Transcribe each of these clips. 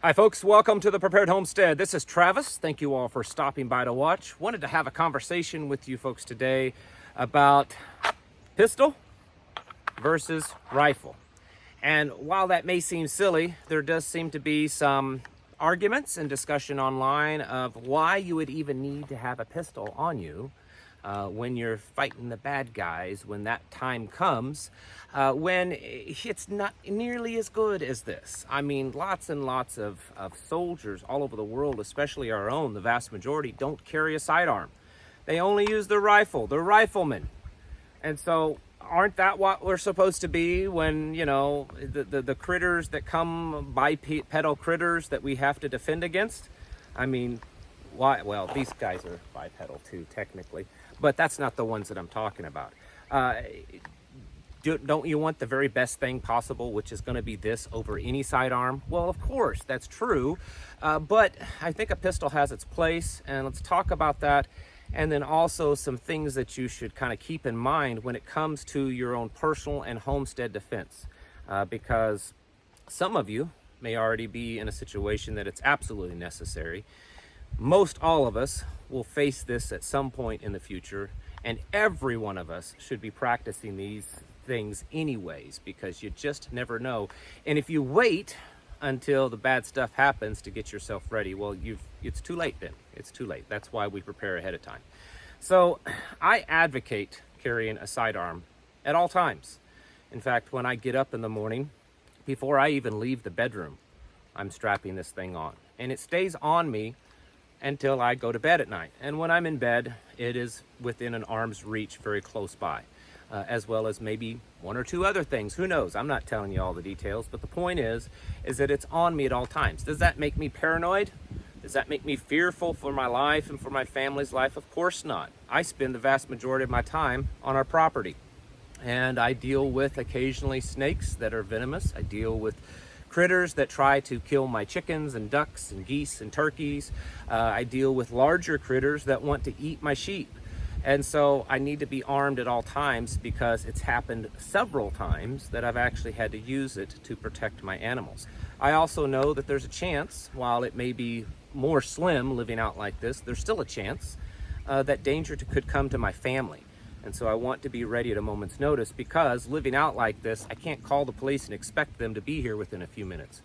Hi folks, welcome to the Prepared Homestead. This is Travis. Thank you all for stopping by to watch. Wanted to have a conversation with you folks today about pistol versus rifle. And while that may seem silly, there does seem to be some arguments and discussion online of why you would even need to have a pistol on you when you're fighting the bad guys, when that time comes, when it's not nearly as good as this. I mean, lots and lots of soldiers all over the world, especially our own, the vast majority, don't carry a sidearm. They only use their rifle. They're riflemen. And so aren't that what we're supposed to be when, you know, the critters that come, bipedal critters that we have to defend against? I mean, why? Well, these guys are bipedal too, technically, but that's not the ones that I'm talking about. Don't you want the very best thing possible, which is going to be this over any sidearm? Well, of course, that's true, but I think a pistol has its place, and let's talk about that. And then also some things that you should kind of keep in mind when it comes to your own personal and homestead defense, because some of you may already be in a situation that it's absolutely necessary. Most all of us will face this at some point in the future, and every one of us should be practicing these things anyways, because you just never know. And if you wait until the bad stuff happens to get yourself ready, well, it's too late then. It's too late. That's why we prepare ahead of time. So I advocate carrying a sidearm at all times. In fact, when I get up in the morning, before I even leave the bedroom, I'm strapping this thing on. And it stays on me until I go to bed at night. And when I'm in bed, it is within an arm's reach, very close by, as well as maybe one or two other things. Who knows? I'm not telling you all the details, but the point is that it's on me at all times. Does that make me paranoid? Does that make me fearful for my life and for my family's life? Of course not. I spend the vast majority of my time on our property, and I deal with occasionally snakes that are venomous. I deal with critters that try to kill my chickens and ducks and geese and turkeys. I deal with larger critters that want to eat my sheep. And so I need to be armed at all times, because it's happened several times that I've actually had to use it to protect my animals. I also know that there's a chance, while it may be more slim living out like this, there's still a chance that danger could come to my family. And so I want to be ready at a moment's notice, because living out like this, I can't call the police and expect them to be here within a few minutes.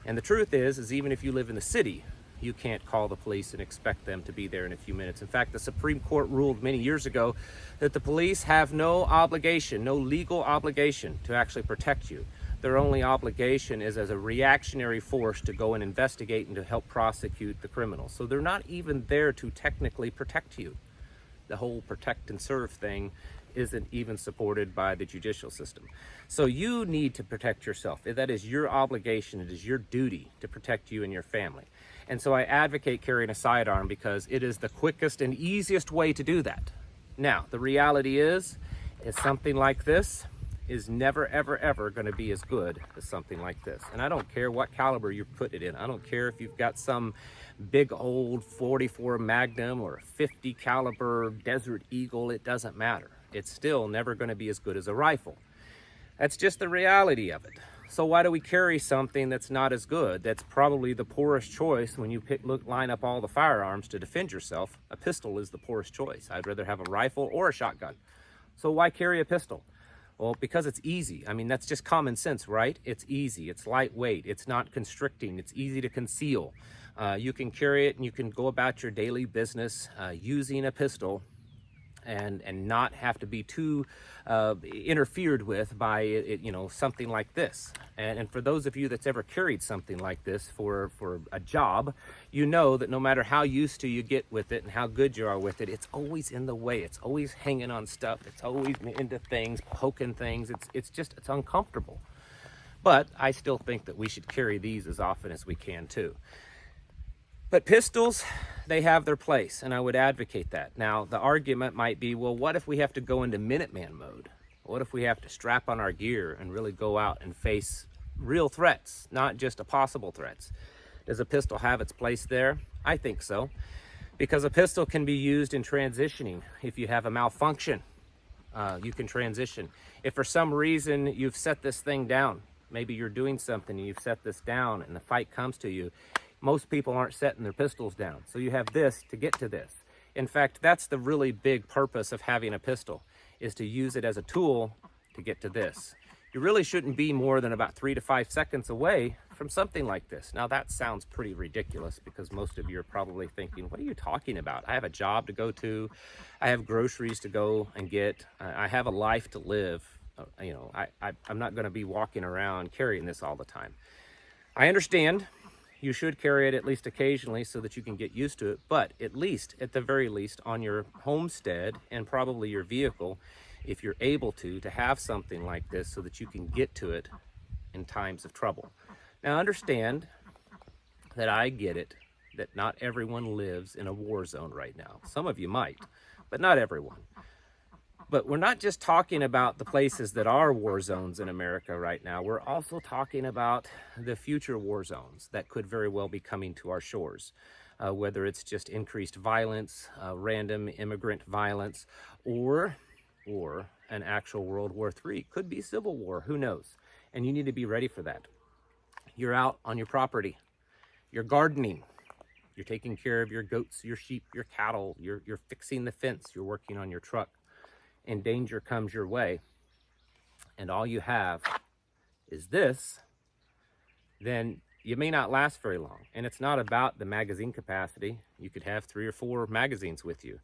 And the truth is even if you live in the city, you can't call the police and expect them to be there in a few minutes. In fact, the Supreme Court ruled many years ago that the police have no obligation, no legal obligation to actually protect you. Their only obligation is as a reactionary force to go and investigate and to help prosecute the criminals. So they're not even there to technically protect you. The whole protect and serve thing isn't even supported by the judicial system. So you need to protect yourself. That is your obligation. It is your duty to protect you and your family. And so I advocate carrying a sidearm, because it is the quickest and easiest way to do that. Now, the reality is something like this is never, ever, ever going to be as good as something like this. And I don't care what caliber you put it in. I don't care if you've got some big old 44 Magnum or a 50 caliber Desert Eagle. It doesn't matter. It's still never going to be as good as a rifle. That's just the reality of it. So why do we carry something that's not as good? That's probably the poorest choice when you line up all the firearms to defend yourself. A pistol is the poorest choice. I'd rather have a rifle or a shotgun. So why carry a pistol? Well, because it's easy. I mean, that's just common sense, right? It's easy, it's lightweight, it's not constricting, it's easy to conceal. You can carry it and you can go about your daily business using a pistol and not have to be too interfered with by something like this. And for those of you that's ever carried something like this for a job, you know that no matter how used to you get with it and how good you are with it, it's always in the way. It's always hanging on stuff. It's always into things, poking things. It's uncomfortable. But I still think that we should carry these as often as we can too. But pistols, they have their place, and I would advocate that. Now, the argument might be, well, what if we have to go into Minuteman mode? What if we have to strap on our gear and really go out and face real threats, not just possible threats? Does a pistol have its place there? I think so, because a pistol can be used in transitioning. If you have a malfunction, you can transition. If for some reason you've set this thing down Maybe you're doing something and you've set this down and the fight comes to you. Most people aren't setting their pistols down. So you have this to get to this. In fact, that's the really big purpose of having a pistol, is to use it as a tool to get to this. You really shouldn't be more than about 3 to 5 seconds away from something like this. Now that sounds pretty ridiculous because most of you are probably thinking, what are you talking about? I have a job to go to. I have groceries to go and get. I have a life to live. You know, I'm not gonna be walking around carrying this all the time. I understand you should carry it at least occasionally so that you can get used to it, but at the very least, on your homestead and probably your vehicle, if you're able to have something like this so that you can get to it in times of trouble. Now understand that I get it, that not everyone lives in a war zone right now. Some of you might, but not everyone. But we're not just talking about the places that are war zones in America right now. We're also talking about the future war zones that could very well be coming to our shores, whether it's just increased violence, random immigrant violence, or an actual World War III. Could be civil war, who knows? And you need to be ready for that. You're out on your property, you're gardening, you're taking care of your goats, your sheep, your cattle, you're fixing the fence, you're working on your truck, and danger comes your way, and all you have is this, then you may not last very long. And it's not about the magazine capacity. You could have 3 or 4 magazines with you.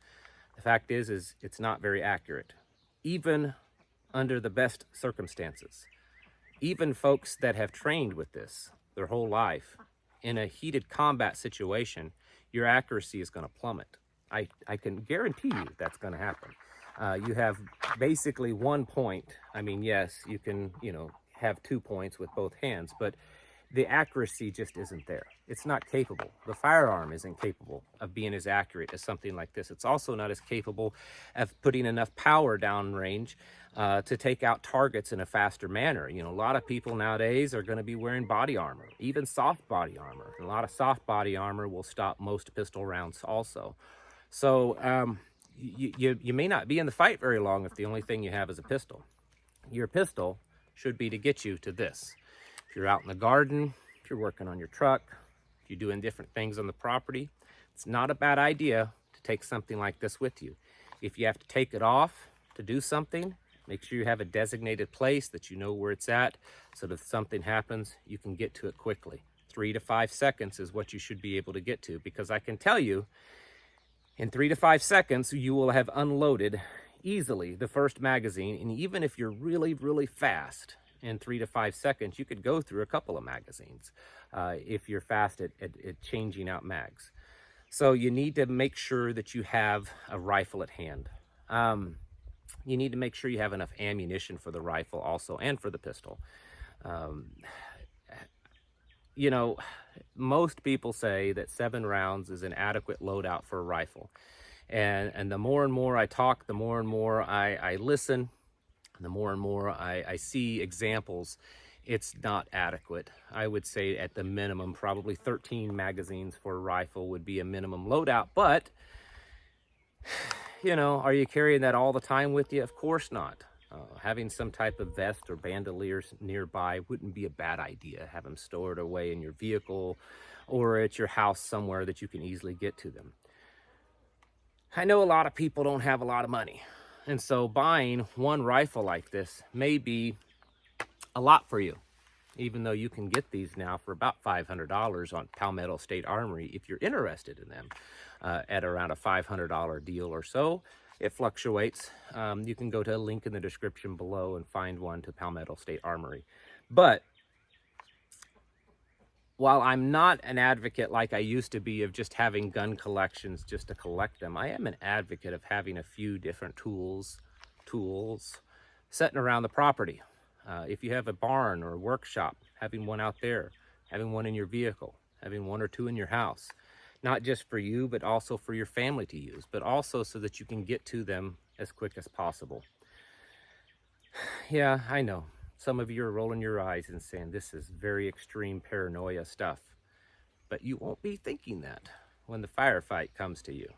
The fact is it's not very accurate, even under the best circumstances. Even folks that have trained with this their whole life, in a heated combat situation, your accuracy is going to plummet. I can guarantee you that's going to happen. You have basically 1 point. I mean, yes, you can, have 2 points with both hands, but the accuracy just isn't there. It's not capable. The firearm isn't capable of being as accurate as something like this. It's also not as capable of putting enough power downrange to take out targets in a faster manner. A lot of people nowadays are going to be wearing body armor, even soft body armor. And a lot of soft body armor will stop most pistol rounds also. So you may not be in the fight very long if the only thing you have is a pistol. Your pistol should be to get you to this. If you're out in the garden, if you're working on your truck, if you're doing different things on the property, it's not a bad idea to take something like this with you. If you have to take it off to do something, make sure you have a designated place that you know where it's at, so that if something happens, you can get to it quickly. 3 to 5 seconds is what you should be able to get to, because I can tell you, in 3 to 5 seconds, you will have unloaded easily the first magazine, and even if you're really, really fast, in 3 to 5 seconds, you could go through a couple of magazines if you're fast at changing out mags. So you need to make sure that you have a rifle at hand. You need to make sure you have enough ammunition for the rifle also, and for the pistol. Most people say that 7 rounds is an adequate loadout for a rifle. And the more and more I talk, the more and more I listen, the more and more I see examples, it's not adequate. I would say at the minimum, probably 13 magazines for a rifle would be a minimum loadout. But, are you carrying that all the time with you? Of course not. Having some type of vest or bandoliers nearby wouldn't be a bad idea. Have them stored away in your vehicle or at your house somewhere that you can easily get to them. I know a lot of people don't have a lot of money, and so buying one rifle like this may be a lot for you, even though you can get these now for about $500 on Palmetto State Armory if you're interested in them, at around a $500 deal or so. It fluctuates. You can go to a link in the description below and find one to Palmetto State Armory. But while I'm not an advocate like I used to be of just having gun collections just to collect them, I am an advocate of having a few different tools sitting around the property. If you have a barn or a workshop, having one out there, having one in your vehicle, having 1 or 2 in your house, not just for you, but also for your family to use, but also so that you can get to them as quick as possible. Yeah, I know. Some of you are rolling your eyes and saying this is very extreme paranoia stuff, but you won't be thinking that when the firefight comes to you,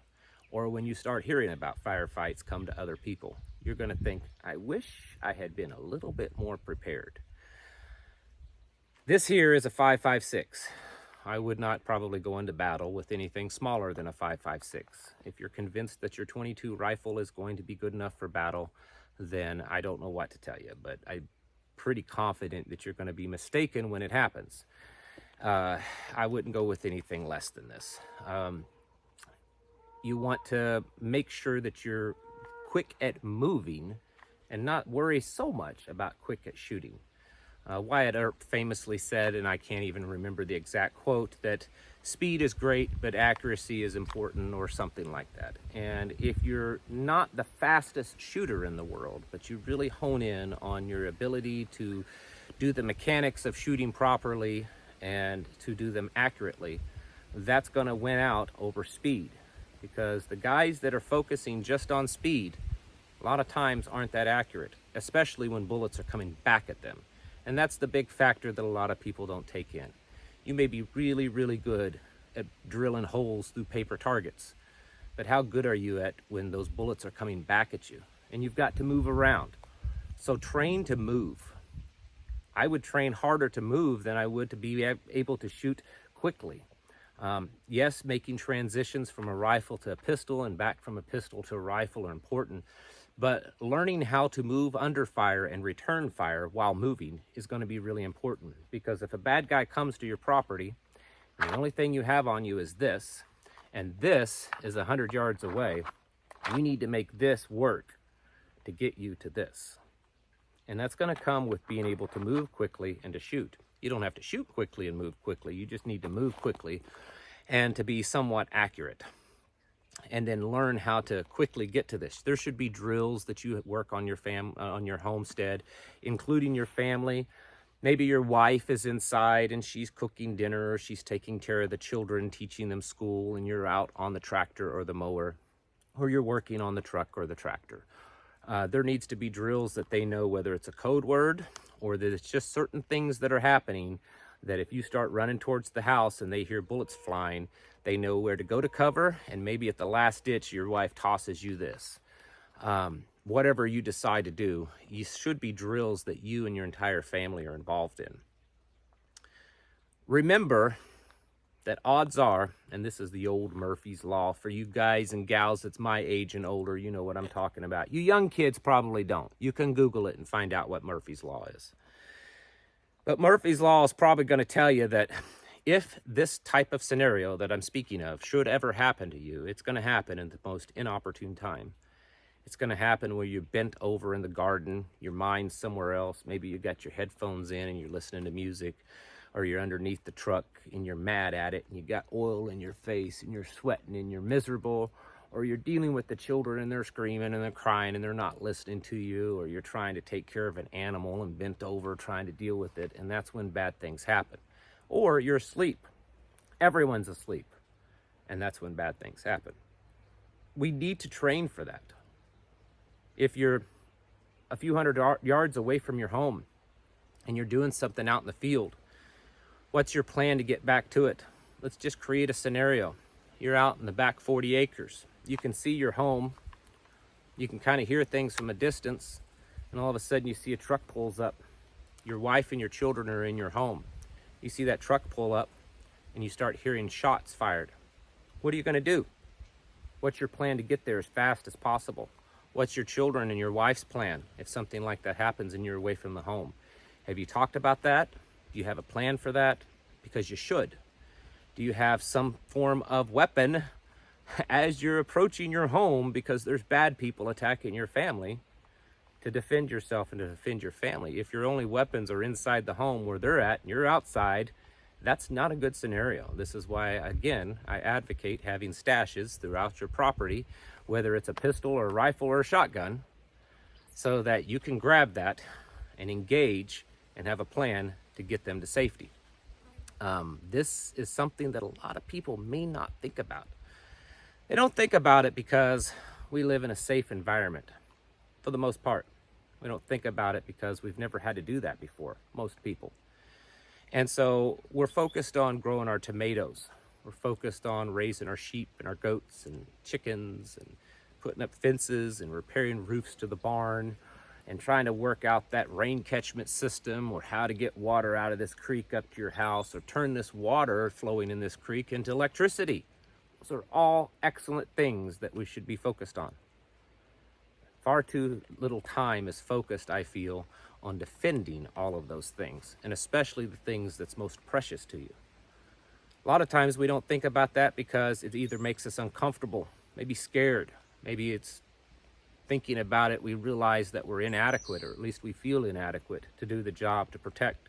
or when you start hearing about firefights come to other people. You're going to think, I wish I had been a little bit more prepared. This here is a 5.56. I would not probably go into battle with anything smaller than a 5.56. If you're convinced that your .22 rifle is going to be good enough for battle, then I don't know what to tell you, but I'm pretty confident that you're going to be mistaken when it happens. I wouldn't go with anything less than this. You want to make sure that you're quick at moving and not worry so much about quick at shooting. Wyatt Earp famously said, and I can't even remember the exact quote, that speed is great, but accuracy is important, or something like that. And if you're not the fastest shooter in the world, but you really hone in on your ability to do the mechanics of shooting properly and to do them accurately, that's going to win out over speed. Because the guys that are focusing just on speed, a lot of times aren't that accurate, especially when bullets are coming back at them. And that's the big factor that a lot of people don't take in. You may be really, really good at drilling holes through paper targets, but how good are you at when those bullets are coming back at you? And you've got to move around. So train to move. I would train harder to move than I would to be able to shoot quickly. Yes, making transitions from a rifle to a pistol and back from a pistol to a rifle are important, but learning how to move under fire and return fire while moving is going to be really important, because if a bad guy comes to your property, and the only thing you have on you is this, and this is 100 yards away, you need to make this work to get you to this. And that's going to come with being able to move quickly and to shoot. You don't have to shoot quickly and move quickly. You just need to move quickly and to be somewhat accurate. And then learn how to quickly get to this. There should be drills that you work on your homestead, including your family. Maybe your wife is inside and she's cooking dinner, or she's taking care of the children, teaching them school, and you're out on the tractor or the mower, or you're working on the truck or the tractor. There needs to be drills that they know, whether it's a code word or that it's just certain things that are happening, that if you start running towards the house and they hear bullets flying, they know where to go to cover, and maybe at the last ditch, your wife tosses you this. Whatever you decide to do, you should be drills that you and your entire family are involved in. Remember that odds are, and this is the old Murphy's Law, for you guys and gals that's my age and older, you know what I'm talking about. You young kids probably don't. You can Google it and find out what Murphy's Law is. But Murphy's Law is probably going to tell you that if this type of scenario that I'm speaking of should ever happen to you, it's going to happen in the most inopportune time. It's going to happen where you're bent over in the garden, your mind's somewhere else. Maybe you got your headphones in and you're listening to music, or you're underneath the truck and you're mad at it and you got oil in your face and you're sweating and you're miserable, or you're dealing with the children and they're screaming and they're crying and they're not listening to you, or you're trying to take care of an animal and bent over trying to deal with it, and that's when bad things happen. Or you're asleep. Everyone's asleep, and that's when bad things happen. We need to train for that. If you're a few hundred yards away from your home and you're doing something out in the field, what's your plan to get back to it? Let's just create a scenario. You're out in the back 40 acres. You can see your home. You can kind of hear things from a distance, and all of a sudden you see a truck pulls up. Your wife and your children are in your home. You see that truck pull up and you start hearing shots fired. What are you going to do? What's your plan to get there as fast as possible? What's your children and your wife's plan if something like that happens and you're away from the home? Have you talked about that? Do you have a plan for that? Because you should. Do you have some form of weapon as you're approaching your home, because there's bad people attacking your family, to defend yourself and to defend your family? If your only weapons are inside the home where they're at and you're outside, that's not a good scenario. This is why, again, I advocate having stashes throughout your property, whether it's a pistol or a rifle or a shotgun, so that you can grab that and engage and have a plan to get them to safety. This is something that a lot of people may not think about. They don't think about it because we live in a safe environment, for the most part. We don't think about it because we've never had to do that before, most people. And so we're focused on growing our tomatoes. We're focused on raising our sheep and our goats and chickens and putting up fences and repairing roofs to the barn and trying to work out that rain catchment system, or how to get water out of this creek up to your house, or turn this water flowing in this creek into electricity. Those are all excellent things that we should be focused on. Far too little time is focused, I feel, on defending all of those things, and especially the things that's most precious to you. A lot of times we don't think about that because it either makes us uncomfortable, maybe scared, maybe it's thinking about it, we realize that we're inadequate, or at least we feel inadequate to do the job to protect.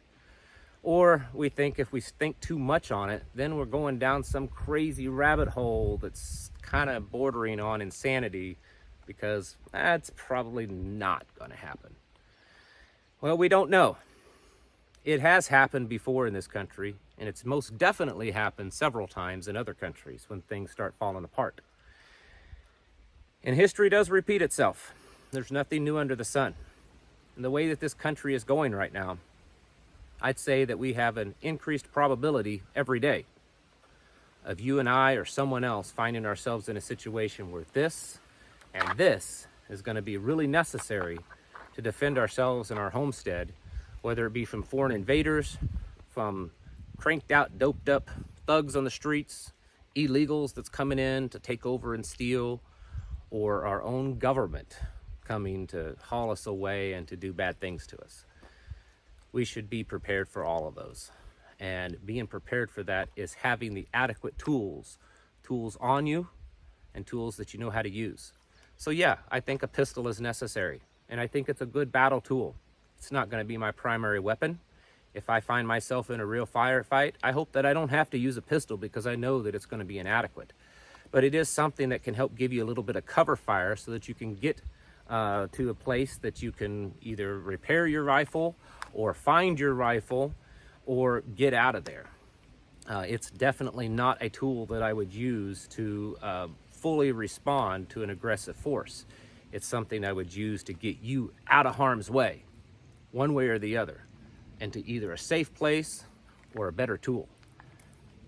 Or we think if we think too much on it, then we're going down some crazy rabbit hole that's kind of bordering on insanity, because that's probably not going to happen. Well, we don't know. It has happened before in this country, and it's most definitely happened several times in other countries when things start falling apart. And history does repeat itself. There's nothing new under the sun. And the way that this country is going right now, I'd say that we have an increased probability every day of you and I or someone else finding ourselves in a situation where this and this is going to be really necessary to defend ourselves and our homestead, whether it be from foreign invaders, from cranked out, doped up thugs on the streets, illegals that's coming in to take over and steal, or our own government coming to haul us away and to do bad things to us. We should be prepared for all of those. And being prepared for that is having the adequate tools on you, and tools that you know how to use. So yeah, I think a pistol is necessary, and I think it's a good battle tool. It's not going to be my primary weapon. If I find myself in a real firefight, I hope that I don't have to use a pistol, because I know that it's going to be inadequate. But it is something that can help give you a little bit of cover fire so that you can get to a place that you can either repair your rifle or find your rifle or get out of there. It's definitely not a tool that I would use to fully respond to an aggressive force. It's something I would use to get you out of harm's way, one way or the other, and to either a safe place or a better tool.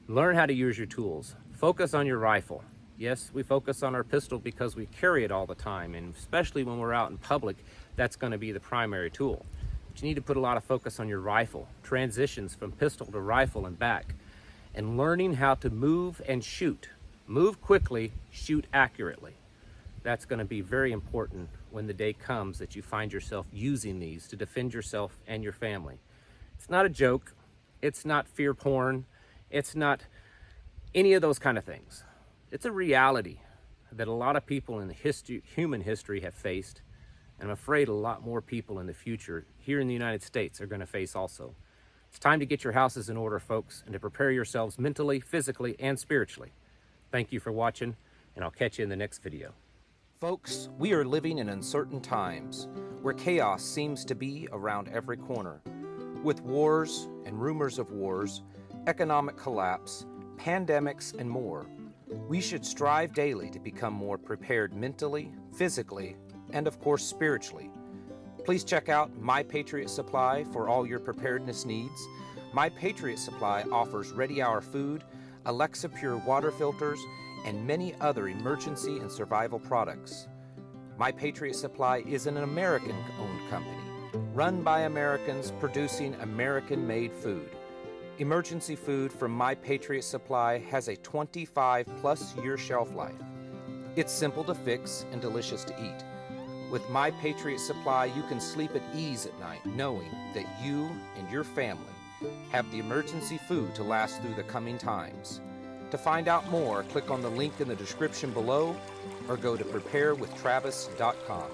Learn how to use your tools. Focus on your rifle. Yes, we focus on our pistol because we carry it all the time, and especially when we're out in public, that's going to be the primary tool. But you need to put a lot of focus on your rifle, transitions from pistol to rifle and back, and learning how to move and shoot. Move quickly, shoot accurately. That's going to be very important when the day comes that you find yourself using these to defend yourself and your family. It's not a joke. It's not fear porn. It's not any of those kind of things. It's a reality that a lot of people in human history have faced, and I'm afraid a lot more people in the future here in the United States are going to face also. It's time to get your houses in order, folks, and to prepare yourselves mentally, physically, and spiritually. Thank you for watching, and I'll catch you in the next video. Folks, we are living in uncertain times where chaos seems to be around every corner. With wars and rumors of wars, economic collapse, pandemics, and more, we should strive daily to become more prepared mentally, physically, and of course spiritually. Please check out My Patriot Supply for all your preparedness needs. My Patriot Supply offers Ready Hour food, Alexa Pure water filters, and many other emergency and survival products. My Patriot Supply is an American-owned company, run by Americans, producing American-made food. Emergency food from My Patriot Supply has a 25-plus year shelf life. It's simple to fix and delicious to eat. With My Patriot Supply, you can sleep at ease at night, knowing that you and your family have the emergency food to last through the coming times. To find out more, click on the link in the description below or go to preparewithtravis.com.